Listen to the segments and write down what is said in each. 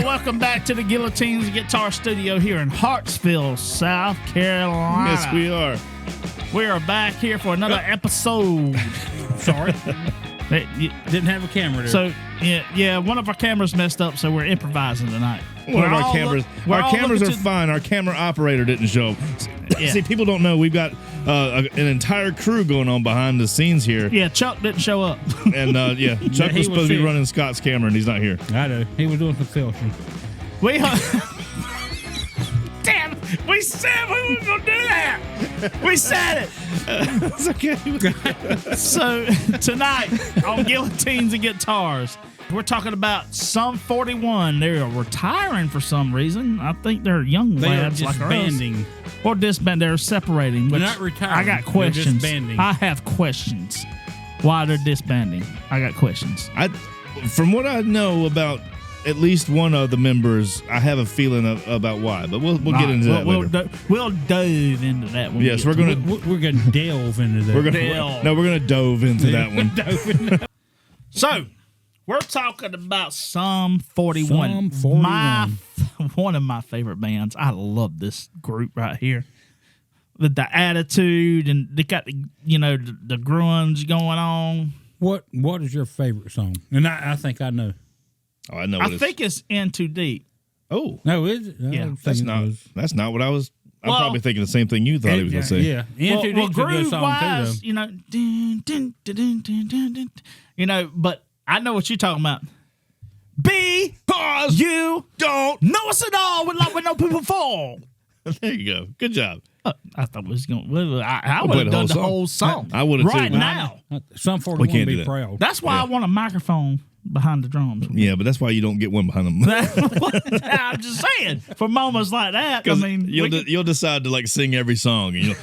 welcome back to the Guillotines Guitar Studio here in Hartsville, South Carolina. Yes, we are. We are back here for another episode. Sorry. Didn't have a camera there. So, yeah, one of our cameras messed up, so we're improvising tonight. One of our cameras. Our cameras are fine. Our camera operator didn't show up. Yeah. See, people don't know we've got an entire crew going on behind the scenes here. Yeah, Chuck didn't show up. And, Chuck was supposed to be running Scott's camera, and he's not here. I know. He was doing some filming. Damn, we said we weren't going to do that. We said it. It's okay. So, tonight on Guillotines and Guitars, we're talking about Sum41. They're retiring for some reason. I think they're young lads like disbanding. Or disbanding. They're separating. They're not retiring. I got questions. They're disbanding. I have questions. Why they're disbanding? I got questions. From what I know about at least one of the members, I have a feeling about why, but we'll get into that later. We'll dove into that one. Yes, we're gonna delve into that. We're gonna dove into that one. So, we're talking about Sum41. One of my favorite bands. I love this group right here. The attitude, and they got the grunge going on. What is your favorite song? And I think I know. Oh, I know. I think it's In Too Deep. Oh, no, is it? Yeah, that's not what I was. I'm probably thinking the same thing you thought he was going to say. Yeah, In Too Deep's a good song too. Though. But I know what you're talking about. Because you don't know us at all with no people fall. There you go. Good job. I thought it was going. I would have done the whole song. I would have right too. now. Sum41 be proud. That's why I want a microphone behind the drums. Yeah, but that's why you don't get one behind them. I'm just saying, for moments like that. I mean, you'll decide to sing every song, and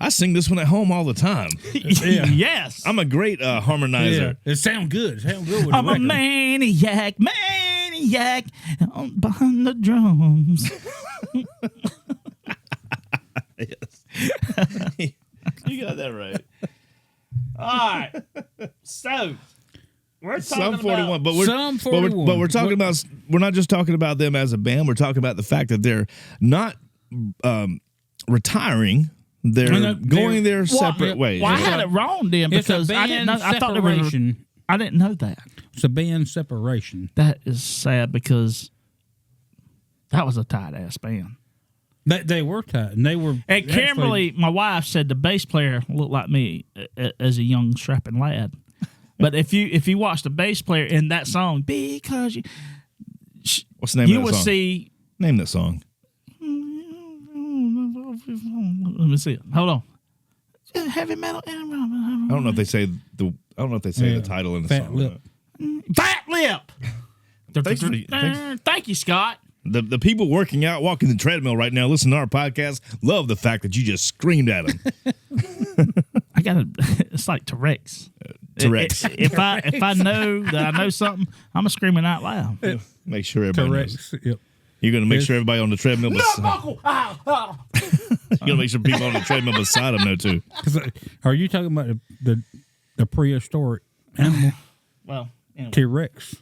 I sing this one at home all the time. Yeah. Yes, I'm a great harmonizer. Yeah. It sounds good. With I'm a maniac behind the drums. Yes. You got that right. All right. So we're talking Sum41, about but we're talking about. We're not just talking about them as a band. We're talking about the fact that they're not retiring. They're going their separate ways. Well, I had it wrong then because I didn't know. I thought they were. I didn't know that. It's a band separation. That is sad because that was a tight ass band. They were tight, and they were. And Kimberly, my wife, said the bass player looked like me as a young strapping lad. But if you watch the bass player in that song, because you, what's the name of that song? You will see. Name that song. Let me see it. Hold on. Heavy metal. I don't know if they say the title in the Fat song. Lip. Fat Lip. Thank you, Scott. The people working out, walking the treadmill right now, listening to our podcast, love the fact that you just screamed at them. It's like T-Rex. If I know that I know something, I'm a screaming out loud. Make sure everybody knows. Yep. You're going to make sure everybody on the treadmill. No, buckle! You're going to make sure people on the treadmill beside them know too. Are you talking about the prehistoric animal? Well, anyway. T-Rex.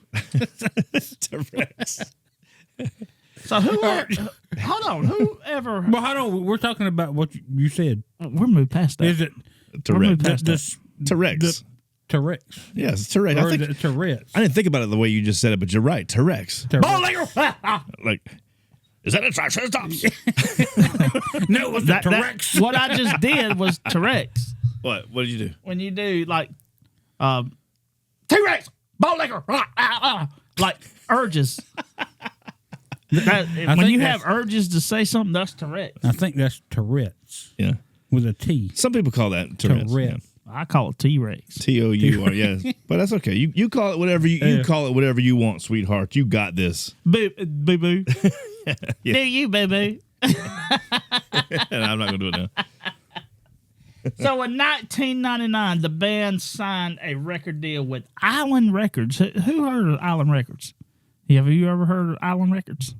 T-Rex. So hold on, whoever. Well, hold on. We're talking about what you said. We're moved past that. Is it T-Rex? T-Rex. T-Rex. Yes, it's T-Rex. Or T-Rex. I didn't think about it the way you just said it, but you're right. T-Rex. Like, is that a Triceratops? No, it was the T-Rex. What I just did was T-Rex. What? What did you do? When you do T-Rex, ball liquor, like urges. When you have urges to say something, that's Tourette's. I think that's Tourette's. Yeah. With a T. Some people call that Tourette's. Tourette's. Yeah. I call it T-Rex. T-O-U-R, yes. But that's okay. You call it whatever you call it whatever you want, sweetheart. You got this. Boo boo. Yeah. Do you, boo boo? I'm not going to do it now. So in 1999, the band signed a record deal with Island Records. Who heard of Island Records? Have you ever heard of Island Records?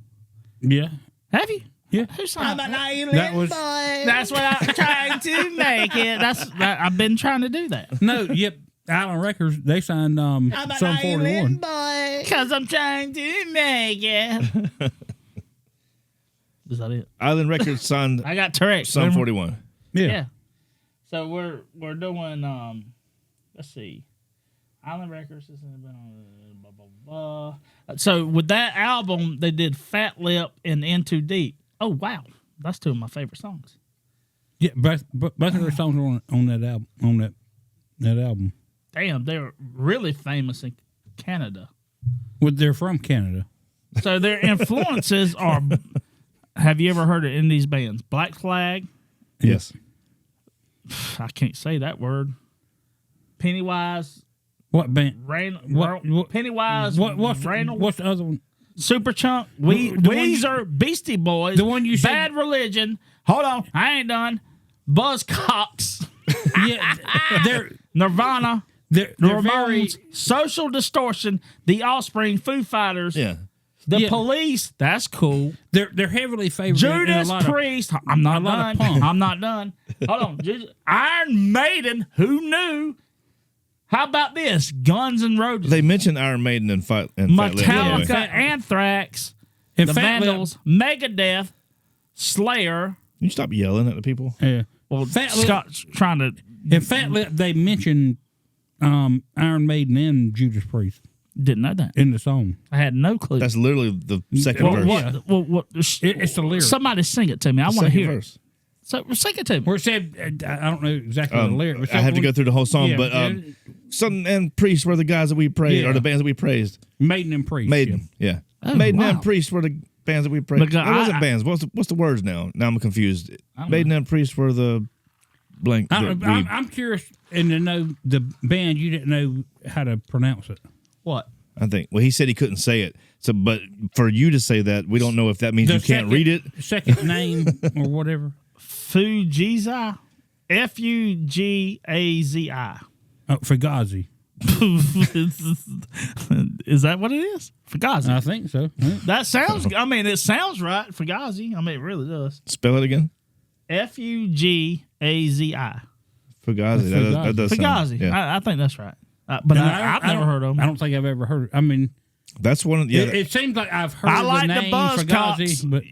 Yeah. Have you? Yeah. Who signed? I'm an island boy. That's what I'm trying to make it. I've been trying to do that. No, yep. Island Records, they signed Sum 41. Because I'm trying to make it. Is that it? Island Records signed I got T-Rex. Sum 41. Yeah. So we're doing let's see. Island Records is blah blah blah. So with that album, they did Fat Lip and In Too Deep. Oh wow, that's two of my favorite songs. Yeah, both of their songs are on that album. On that album. Damn, they're really famous in Canada. Well, they're from Canada. So their influences are. Have you ever heard of any of these bands? Black Flag. Yes. I can't say that word. Pennywise. What band? Pennywise. What's the other one? Superchunk. Weezer. Beastie Boys. The one you said. Bad Religion. Hold on, I ain't done. Buzzcocks. Yeah, they're Nirvana. they're Ramones, very. Social Distortion. The Offspring. Foo Fighters. Yeah. The Police. That's cool. They're heavily favored. Judas in a lot Priest. I'm not a lot of done. punk. I'm not done. Hold on. Iron Maiden. Who knew? How about this? Guns N' Roses. They mentioned Iron Maiden and Fat Lip. Anyway. Metallica, Anthrax, And the Fat Lip- Vandals, Megadeth, Slayer. Can you stop yelling at the people? Yeah. Well, Fat Lip- Scott's trying to. In Fat Lip, they mentioned Iron Maiden and Judas Priest Didn't know that. in the song. I had no clue. That's literally the second Well, verse. What? It's the lyric. Somebody sing it to me. I want to Second hear verse. it. So sing it to me. Where it said, I don't know exactly the lyric. but I have to go through the whole song, Yeah, but yeah. Son and Priest were the guys that we praised, Yeah. or the bands that we praised. Maiden and Priest. Maiden, yeah. Oh, Maiden wow. and Priest were the bands that we praised. Because It wasn't I- bands. What's the words now? Now I'm confused. don't Maiden and Priest were the blank. I'm curious and to know the band. You didn't know how to pronounce it. What? I think. Well, he said he couldn't say it. So, but for you to say that, we don't know if that means you can't read it. Second name or whatever. Fugazi. Fugazi. Oh, Fugazi. Is that what it is? Fugazi. I think so. Yeah. That sounds. I mean, it sounds right. Fugazi. I mean, it really does. Spell it again. Fugazi. Fugazi. That does Fugazi. sound. Yeah. I think that's right. But I've never heard of them. I don't think I've ever heard. I mean, That's one of it seems like I've heard I like the the name Buzzcocks. Fugazi, but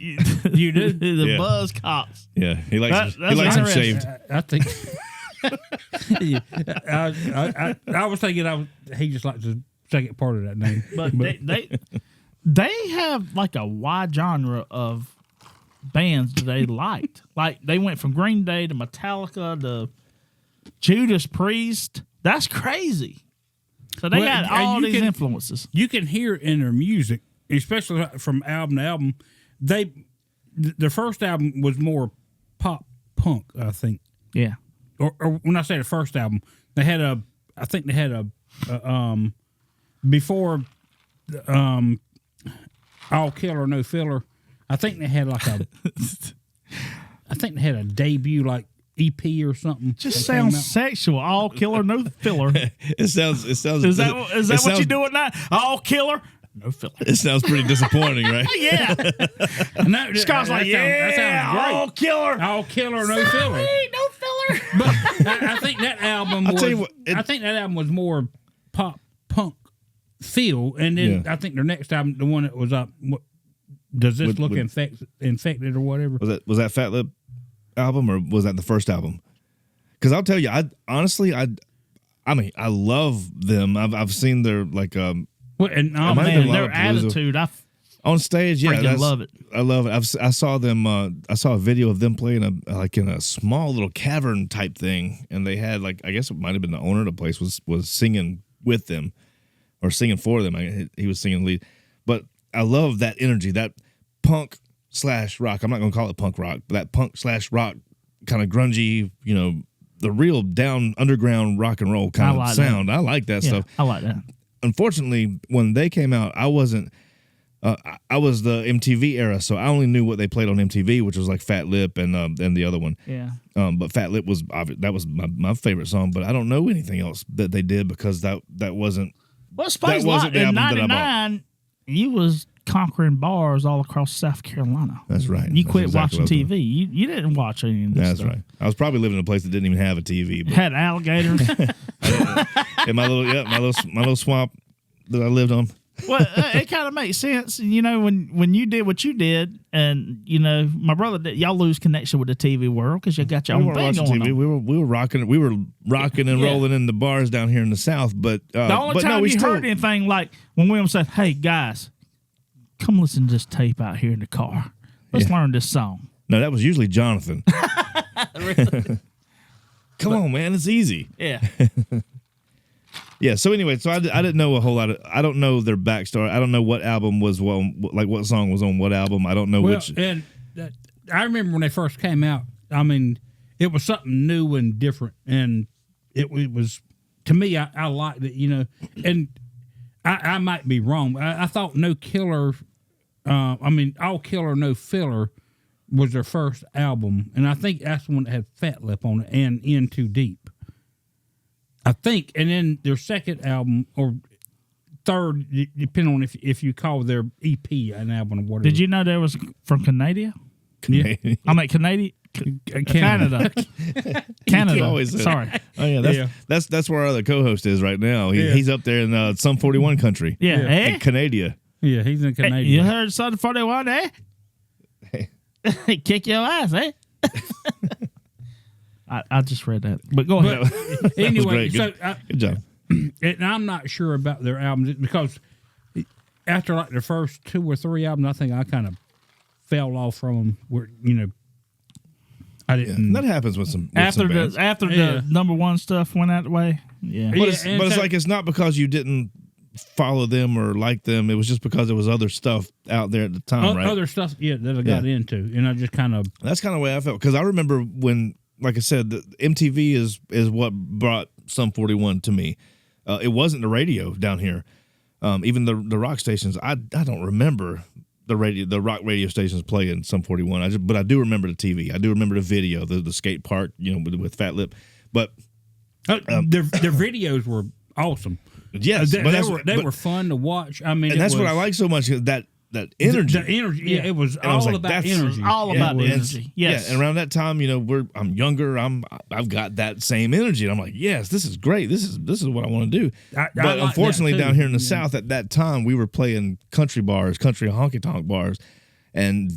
you do. The Yeah. Buzzcocks. Yeah, he likes That's them interesting. shaved. I think. Yeah, I was thinking he just likes the second part of that name. But they have like a wide genre of bands that they liked. Like they went from Green Day to Metallica to Judas Priest. That's crazy. So they Well, got all you these can- influences. You can hear it in their music, especially from album to album. Their first album was more pop punk, I think. Yeah. Or when I say the first album, they had before All Killer No Filler. I think they had like a debut like EP or something. Just that came sounds out. sexual. All killer, no filler. It sounds. Is that what you doing now? All killer, no filler. It sounds pretty disappointing, right? Yeah. No, Scott's like, that sounds great. all killer. All Killer No Filler. Sorry, no filler. But I think that album was. tell you what, I think that album was more pop punk feel, and then Yeah. I think their next album, the one that was up, does this look infected or whatever? Was that Fat Lip album or was that the first album? Because I'll tell you, I love them. I've seen their like Well, and might have been a Man, lot their of blues. attitude, I on stage. Yeah, freaking love it. I love it. I saw them. I saw a video of them playing in a small little cavern type thing, and they had like I guess it might have been the owner of the place was singing with them or singing for them. He was singing lead, but I love that energy, that punk / rock. I'm not going to call it punk rock, but that punk / rock kind of grungy. You know, the real down underground rock and roll kind of sound. I like that stuff. I like that. Unfortunately, when they came out, I wasn't. I was the MTV era, so I only knew what they played on MTV, which was like Fat Lip and the other one. Yeah. But Fat Lip was my favorite song, but I don't know anything else that they did because that wasn't. Well, Space That wasn't Light the in album that I bought. '99, you was conquering bars all across South Carolina. That's right. You That's quit exactly watching what I was TV. You didn't watch any of this That's stuff. right. I was probably living in a place that didn't even have a TV. But Had alligators. In my little swamp that I lived on. Well, it kind of makes sense, you know, when you did what you did, and you know, my brother did. Y'all lose connection with the TV world because you got your own thing going on. We were rocking and rolling in the bars down here in the South. But the only time you heard anything like when William said, "Hey guys, come listen to this tape out here in the car. Let's learn this song." No, that was usually Jonathan. Really? Come on, man, it's easy. Yeah. Yeah. So anyway, I didn't know a whole lot of. I don't know their backstory. I don't know what album was what song was on what album. I don't know which. And I remember when they first came out. I mean, it was something new and different, and it was to me. I liked it, you know. And I might be wrong. I thought No Killer. All Killer No Filler was their first album, and I think that's the one that had Fat Lip on it and In Too Deep. I think, and then their second album or third, depending on if you call their EP an album or whatever. Did you know there was from Canada? Canadian. I mean Canada. Canada. Sorry. Oh yeah, that's where our other co-host is right now. He's up there in Sum 41 country. Yeah, in Canada. Yeah, he's in Canada. You heard Sum 41, eh? Hey. Kick your ass, eh? I just read that, but go ahead. Anyway, good job. And I'm not sure about their albums because after like the first 2 or 3 albums, I think I kind of fell off from them. Where I didn't. That happens with some after bands. the number one stuff went out the way. Yeah, but it's like it's not because you didn't follow them or like them. It was just because there was other stuff out there at the time, right? Other stuff, that I got into, and I just kind of. That's kind of the way I felt because I remember when. Like I said, the MTV is what brought Sum 41 to me. It wasn't the radio down here. Even the rock stations, I don't remember the rock radio stations playing Sum 41. But I do remember the TV. I do remember the video, the skate park, with Fat Lip. But their videos were awesome. Yes, they were fun to watch. I mean, and that's what I like so much. That energy. The energy, it was all about energy. All about energy. Yes. Yeah, and around that time, I'm younger. I've got that same energy, and I'm like, yes, this is great. This is what I want to do. But unfortunately, down here in the South, at that time, we were playing country honky tonk bars, and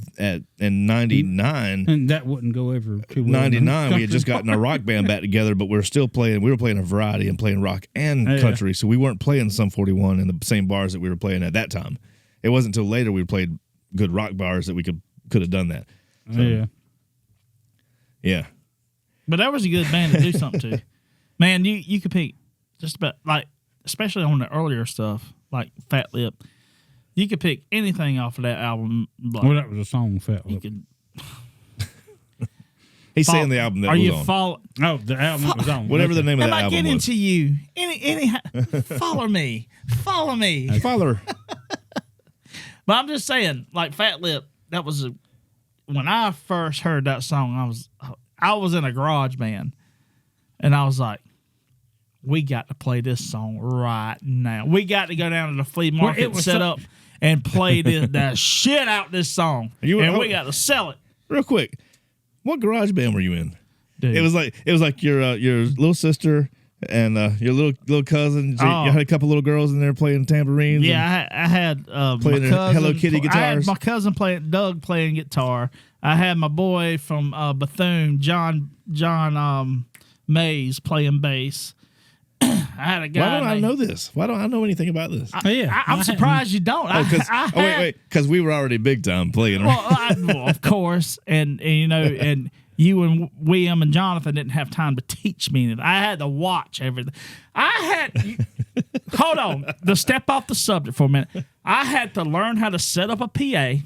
in '99, and that wouldn't go over too well. '99, we had just gotten our rock band back together, but we were still playing. We were playing a variety and playing rock and country, so we weren't playing Sum 41 in the same bars that we were playing at that time. It wasn't until later we played good rock bars that we could have done that. So, yeah. But that was a good band to do something to. Man, you could pick just about, like, especially on the earlier stuff, like Fat Lip. You could pick anything off of that album. Like, well, that was a song, Fat Lip. He's saying the album that was on. The album that was on. Whatever the name of that album was. Am I getting to you? Follow me. Follow me. Father. But I'm just saying, like Fat Lip, that was when I first heard that song. I was in a garage band, and I was like, "We got to play this song right now. We got to go down to the flea market, set up, and play the shit out this song, and we got to sell it." Real quick, what garage band were you in? Dude. It was like your little sister. And your little cousin, you had a couple little girls in there playing tambourines. Yeah, I had playing my cousin, Hello Kitty guitars. I had my cousin Doug playing guitar. I had my boy from Bethune, John Mays, playing bass. I had a guy. Why don't I know this? Why don't I know anything about this? I'm surprised you don't. Because we were already big time playing. Well, of course, and you and William and Jonathan didn't have time to teach me anything. I had to watch everything. Hold on, to step off the subject for a minute. I had to learn how to set up a PA,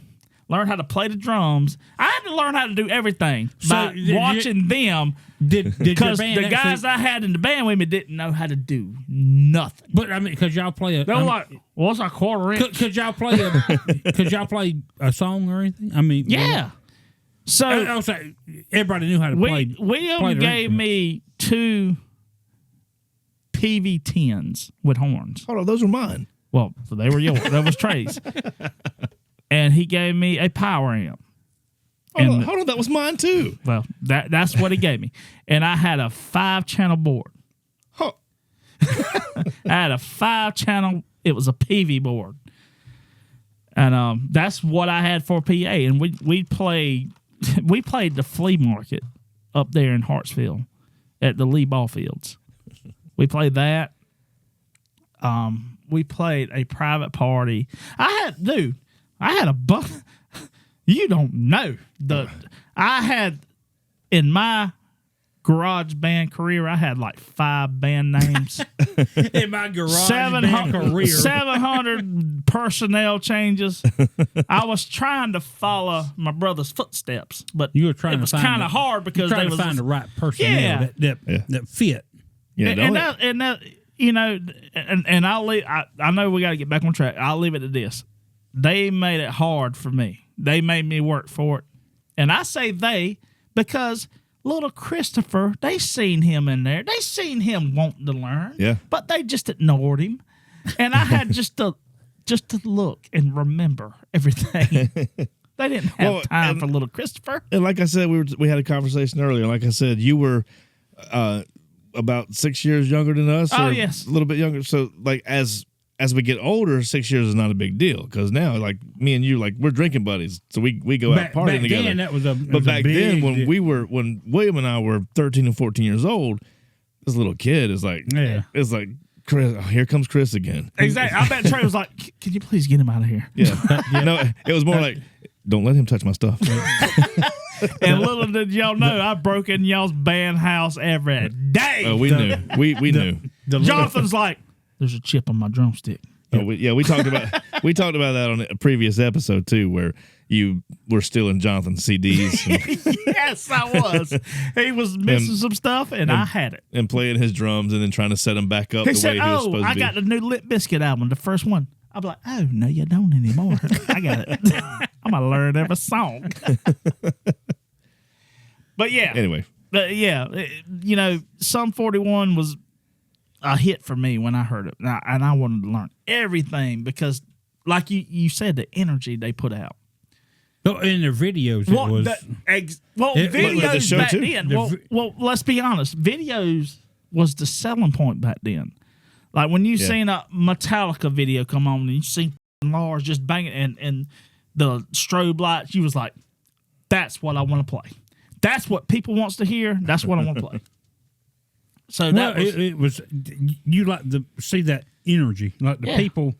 learn how to play the drums. I had to learn how to do everything by watching them. Because the guys I had in the band with me didn't know how to do nothing. But I mean, because y'all play they were like, what's our quarter inch? Could y'all play a song or anything? I mean, yeah. So everybody knew how to play. William gave me 2 PV10s with horns. Hold on, those were mine. Well, so they were yours. That was Trey's. And he gave me a power amp. Hold on, that was mine too. Well, that's what he gave me. And I had a 5-channel board. Huh. I had a 5-channel. It was a PV board, and that's what I had for PA. And we played the flea market up there in Hartsville at the Lee Ball Fields. We played that. We played a private party. I had a bunch. You don't know I had in my garage band career. I had like 5 band names in my garage band career. 700 personnel changes. I was trying to follow my brother's footsteps, but you were trying it was kind of hard because they was find the right personnel that fit. Yeah, and that you know, and I'll leave. I know we got to get back on track. I'll leave it at this. They made it hard for me. They made me work for it. And I say they because little Christopher, they seen him in there. They seen him wanting to learn. Yeah. But they just ignored him. And I had just to look and remember everything. They didn't have time for little Christopher. And like I said, we had a conversation earlier. Like I said, you were about 6 years younger than us. Oh, or yes. A little bit younger. So like as we get older, 6 years is not a big deal because now, like me and you, like we're drinking buddies, so we go out partying back together. Then, that was but back then, when William and I were 13 and 14 years old, this little kid is like, it's like Chris. Oh, here comes Chris again. Exactly. I bet Trey was like, "Can you please get him out of here?" Yeah. No, it was more like, don't let him touch my stuff. And little did y'all know, I broke in y'all's band house every day. Oh, we knew. We knew. Jonathan's like, there's a chip on my drumstick. Oh, we talked about that on a previous episode too, where you were stealing Jonathan's CDs. Yes, I was. He was missing some stuff, and I had it. And playing his drums, and then trying to set them back up He the said, way he was supposed to I be. got the new Limp Bizkit album, the first one. I'm like, oh, no, you don't anymore. I got it. I'm going to learn every song. But yeah. Anyway. You know, Sum 41 was a hit for me when I heard it. And I wanted to learn everything because, like you said, the energy they put out. In their videos, videos the show back too? then. Well, let's be honest. Videos was the selling point back then. Like when you seen a Metallica video come on and you seen Lars just banging and the strobe lights, you was like, that's what I want to play. That's what people wants to hear. That's what I want to play. So it was you like to see that energy, like the people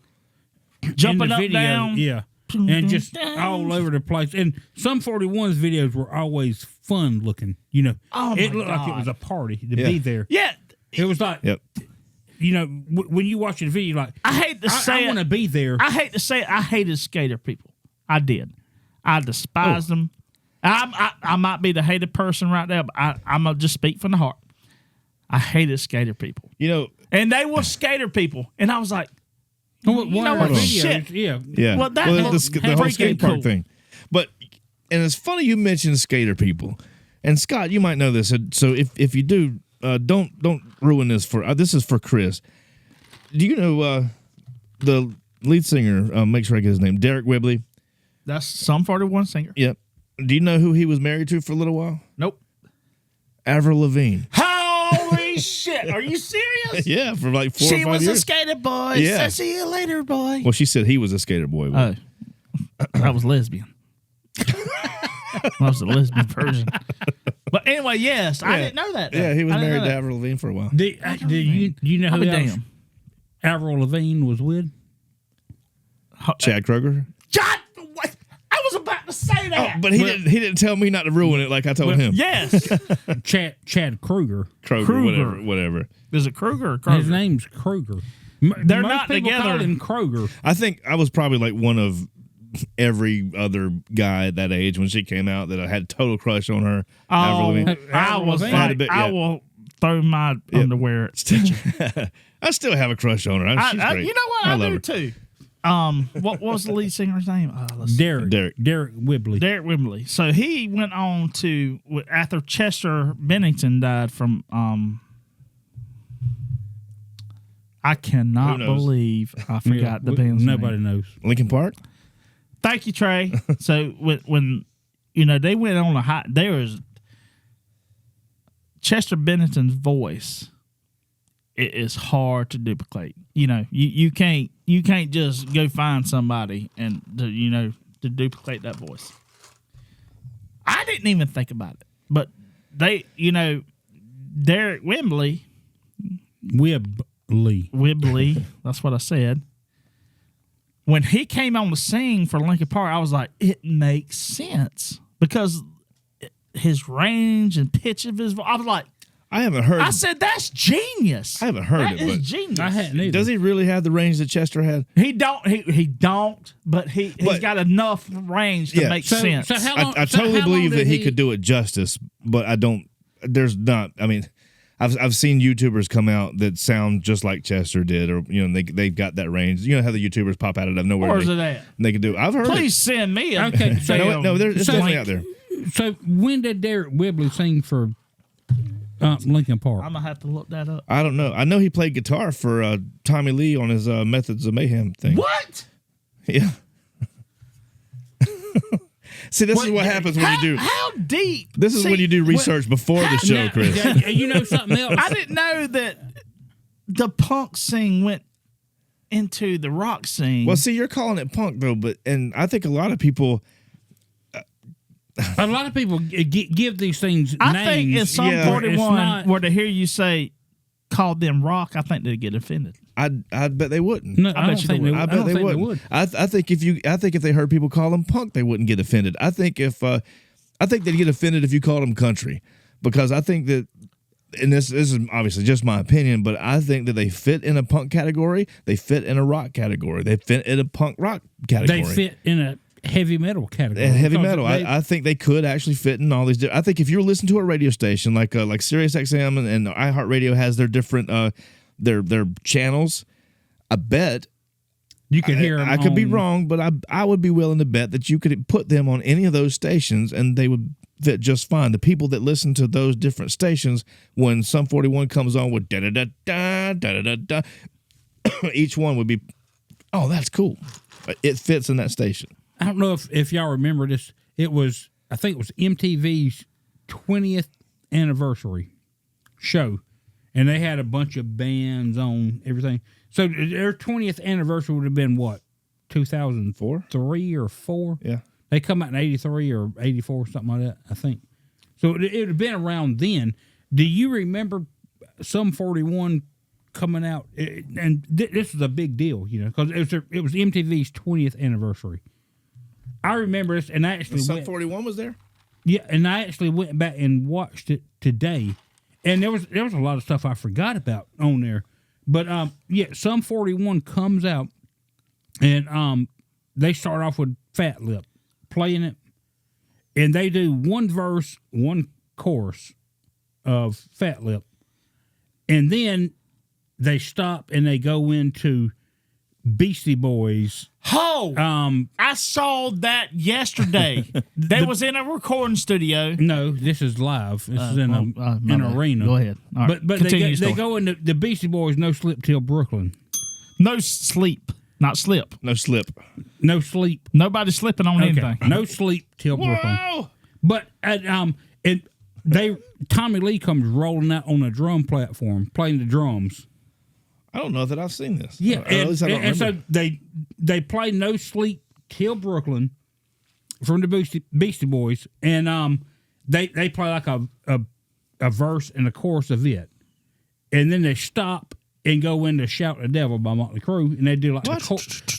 jumping in the up video, down, and just all over the place. And Sum 41's videos were always fun looking. You know, it looked like it was a party to be there. Yeah, it was like. Yep. You know, when you watch the video, you're like, I hate to say I want to be there. I hate to say it, I hated skater people. I did. I despised them. I might be the hated person right there, but I'm going to just speak from the heart. I hated skater people. You know, and they were skater people. And I was like, one you know of what? our videos, Shit. Yeah. Well, that the whole skate park cool. thing. But, and it's funny you mentioned skater people. And Scott, you might know this. So if you do, don't ruin this this is for Chris. Do you know the lead singer? Make sure I get his name. Derek Whibley. That's Sum 41 singer. Yep. Do you know who he was married to for a little while? Nope. Avril Lavigne. Holy shit! Are you serious? Yeah, for like 4 or 5 years. She was a skater boy. Yeah. See you later, boy. Well, she said he was a skater boy. Oh, that was lesbian. That was a lesbian version. But anyway, yes, I didn't know that. Yeah, he was married to Avril Lavigne for a while. Do you know who else Avril Lavigne was with? Chad Kroger. John, I was about to say that. Oh, but he didn't tell me not to ruin it like I told him. Yes. Chad Kruger. Kroger. Whatever. Is it Kruger or Kroger? His name's Kruger. They're Most not people together. Call him Kroger. I think I was probably like one of every other guy at that age when she came out that I had a total crush on her. Oh, Avril Lavigne. I was like, I will throw my underwear at I still have a crush on her. She's great. you know what? I do too. What was the lead singer's name? Derek Whibley. Derek Whibley. So he went on to after Chester Bennington died from I cannot believe I forgot the band's nobody name. knows. Linkin Park. Thank you, Trey. So when they went on a hot, there was Chester Bennington's voice it is hard to duplicate. You can't just go find somebody and to duplicate that voice. I didn't even think about it, but they, Derek Wimbley, that's what I said. When he came on to sing for Linkin Park, I was like, it makes sense because his range and pitch of his voice. I was like, I haven't heard. I said that's genius. I haven't heard that it, is but genius. I hadn't either. Does he really have the range that Chester had? He don't, but he's got enough range to make sense. So how long, I totally believe that he could. could do it justice, but I don't. There's not. I mean, I've seen YouTubers come out that sound just like Chester did, or they've got that range. You know how the YouTubers pop out of nowhere. Where's it at? They can do. I've heard. Please send me. Okay, so no, it's definitely out there. So when did Derek Whibley sing for Linkin Park? I'm gonna have to look that up. I don't know. I know he played guitar for Tommy Lee on his Methods of Mayhem thing. What? Yeah. See, this is what happens when you do. How deep? This is when you do research before the show, Chris. You know something else? I didn't know that the punk scene went into the rock scene. Well, see, you're calling it punk though, and I think a lot of people. A lot of people give these things I names. think in Sum Yeah. 41, where to hear you say, call them rock, I think they'd get offended. I bet they wouldn't. No, I bet you they would. I bet they wouldn't. I think if they heard people call them punk, they wouldn't get offended. I think they'd get offended if you called them country, because I think that, and this is obviously just my opinion, but I think that they fit in a punk category, they fit in a rock category, they fit in a punk rock category. They fit in a heavy metal category. Heavy metal. I think they could actually fit in all these. I think if you're listening to a radio station like Sirius XM and iHeartRadio has their different their channels, I bet you could hear them. I could be wrong, but I would be willing to bet that you could put them on any of those stations and they would fit just fine. The people that listen to those different stations, when Sum 41 comes on with da da da da da da da, each one would be, oh, that's cool. It fits in that station. I don't know if y'all remember this. I think it was MTV's 20th anniversary show, and they had a bunch of bands on everything. So their 20th anniversary would have been what, 2004, 3 or 4? Yeah, they come out in 83 or 84, something like that, I think. So it would have been around then. Do you remember Sum 41 coming out? And this was a big deal, because it was MTV's 20th anniversary. I remember this, and I actually Sum 41 was there. Yeah, and I actually went back and watched it today, and there was a lot of stuff I forgot about on there. But Sum 41 comes out, and they start off with Fat Lip playing it, and they do one verse, one chorus of Fat Lip, and then they stop and they go into Beastie Boys. I saw that yesterday. They was in a recording studio. No, this is live. This is in an arena. Go ahead. All right. But they go into the Beastie Boys, No Slip Till Brooklyn. No sleep. Not slip. No slip. No sleep. Nobody's slipping on anything. No sleep till Brooklyn. Whoa! But Tommy Lee comes rolling out on a drum platform, playing the drums. I don't know that I've seen this. Yeah, at least I don't and remember. so they play No Sleep Till Brooklyn from the Beastie Boys, and they play like a verse and a chorus of it, and then they stop and go into Shout the Devil by Motley Crue, and they do like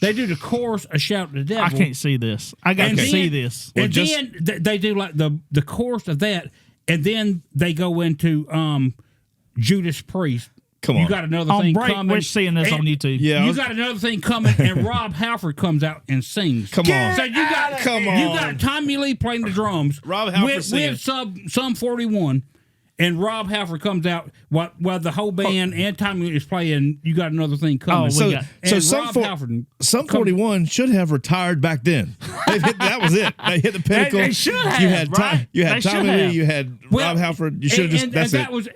they do the chorus of Shout the Devil. I can't see this. I got to see this. And then they do like the chorus of that, and then they go into Judas Priest. Come on. You got another On thing break, coming. we're seeing this on YouTube. Yeah, You got another thing coming, and Rob Halford comes out and sings. Come on. So you got Tommy Lee playing the drums. Rob Halford with singing. Sum 41, and Rob Halford comes out while the whole band and Tommy Lee is playing. You got another thing coming. So and Sum Rob Halford Sum 41 should have retired back then. That was it. They hit the pinnacle. They should have, You had right? you had They should Tommy Lee. have. You had Rob Halford. You should have just. That's that it. was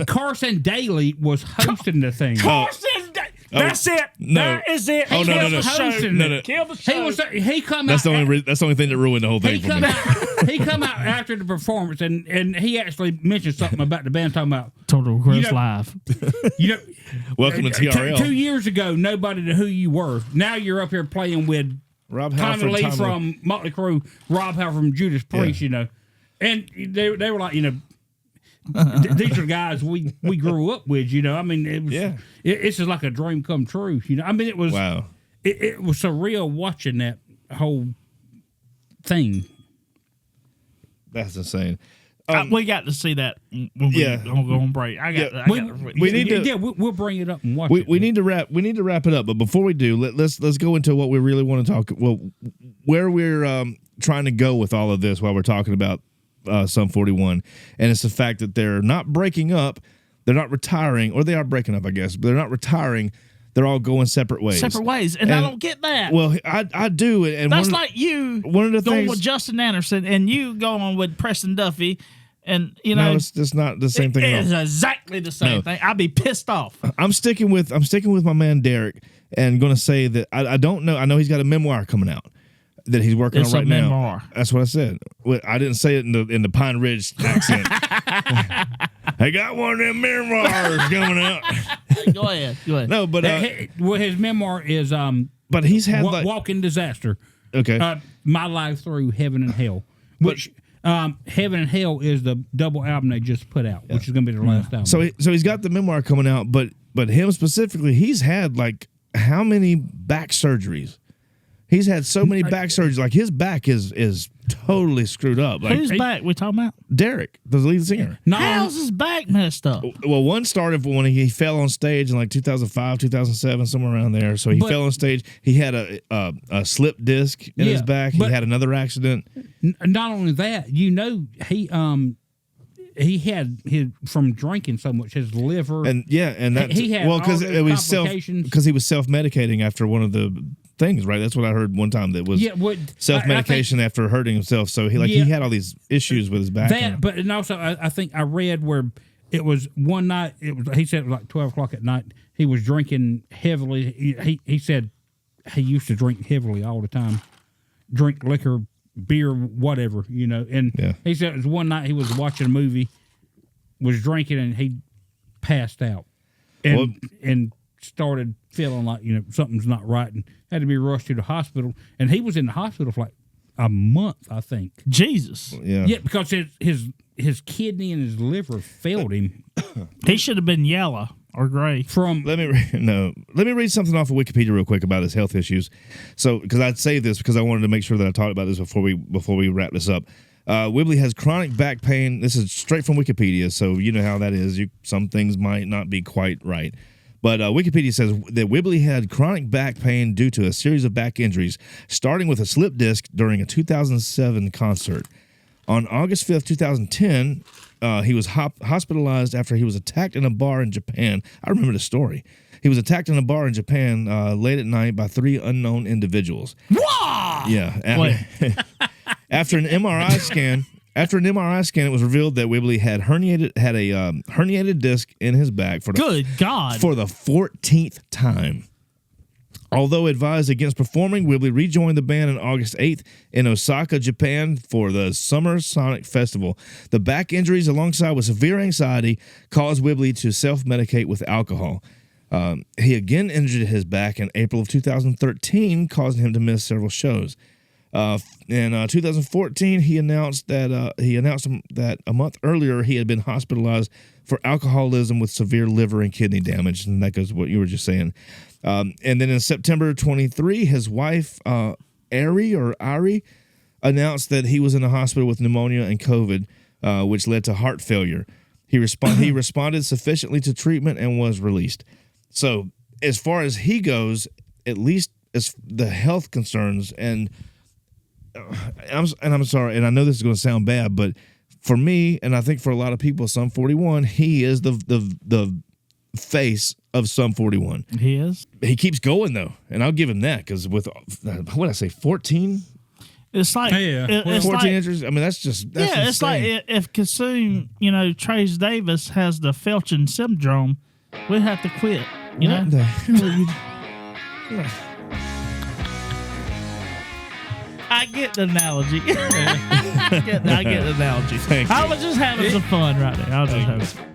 Carson Daly was hosting the thing. That's it. No. That is it. Oh, no, Kill no, no. the show. No. Kill the show. He come That's out. that's the only thing that ruined the whole thing for me. He come out after the performance, and he actually mentioned something about the band, talking about Total Chris Live. You know, Welcome to TRL. 2 years ago, nobody knew who you were. Now you're up here playing with Rob Tommy Halford, Lee Tommy- from Motley Crue, Rob Halford from Judas Priest, you know. And they were like, you know, these are guys we grew up with, you know. I mean, it was it's just like a dream come true, you know. I mean, it was it was surreal watching that whole thing. That's insane. We got to see that when we go on break. We need to. We'll bring it up and watch it. We need to wrap it up, but before we do, let's go into what we really want to talk. Well, where we're trying to go with all of this while we're talking about Sum 41, and it's the fact that they're not breaking up, they're not retiring, or they are breaking up, I guess, but they're not retiring. They're all going separate ways. And I don't get that. Well, I do, and that's like you one of the going things with Justin Anderson and you going with Preston Duffy, and you know, no, it's not the same thing. It's exactly the same thing. I'd be pissed off. I'm sticking with my man Derek, and going to say that I don't know. I know he's got a memoir coming out that he's working on right now. Memoir. That's what I said. I didn't say it in the Pine Ridge accent. I got one of them memoirs coming out. Go ahead. No, but his memoir is but he's had Walking Disaster. Okay. My Life Through Heaven and Hell, which Heaven and Hell is the double album they just put out, which is going to be their last album. So he's got the memoir coming out, but him specifically, he's had like how many back surgeries? He's had so many back surgeries. Like his back is totally screwed up. Like, whose back we talking about? Derek, the lead singer. How's his back messed up? Well, one started when he fell on stage in like 2005, 2007, somewhere around there. So he fell on stage. He had a slip disc in his back. He had another accident. Not only that, you know, he had from drinking so much, his liver and that he had because all it was complications. because he was self-medicating after one of the things, right? That's what I heard one time, that was self-medication after hurting himself. So he had all these issues with his back. And also I think I read where it was one night. He said it was like 12 o'clock at night. He was drinking heavily. He said he used to drink heavily all the time, drink liquor, beer, whatever, you know. And he said it was one night he was watching a movie, was drinking, and he passed out, and started feeling like, you know, something's not right, and had to be rushed to the hospital. And he was in the hospital for like a month, I think. Jesus. Yeah, because his kidney and his liver failed him. He should have been yellow or gray. Let me read something off of Wikipedia real quick about his health issues. So, because I'd say this because I wanted to make sure that I talked about this before we wrap this up. Whibley has chronic back pain. This is straight from Wikipedia, so you know how that is. Some things might not be quite right. But Wikipedia says that Whibley had chronic back pain due to a series of back injuries, starting with a slip disc during a 2007 concert. On August 5th, 2010, he was hospitalized after he was attacked in a bar in Japan. I remember the story. He was attacked in a bar in Japan late at night by 3 unknown individuals. Whoa! Yeah. After an MRI scan... it was revealed that Whibley had a herniated disc in his back for the 14th time. Although advised against performing, Whibley rejoined the band on August 8th in Osaka, Japan for the Summer Sonic Festival. The back injuries, alongside with severe anxiety, caused Whibley to self-medicate with alcohol. He again injured his back in April of 2013, causing him to miss several shows. In 2014, he announced that a month earlier he had been hospitalized for alcoholism with severe liver and kidney damage, and that goes to what you were just saying. And then in September 23, his wife Ari announced that he was in the hospital with pneumonia and COVID, which led to heart failure. He responded sufficiently to treatment and was released. So as far as he goes, at least as the health concerns, and I'm sorry, and I know this is going to sound bad, but for me, and I think for a lot of people, Sum 41, he is the face of Sum 41. He is. He keeps going though, and I'll give him that, because with what did I say, 14. It's like 14 injuries. I mean, that's it's insane. like if Kassoon, you know, Trace Davis has the Felching syndrome, we'd have to quit. You know. The hell I get the analogy. I get the analogy. I was just having some fun right there.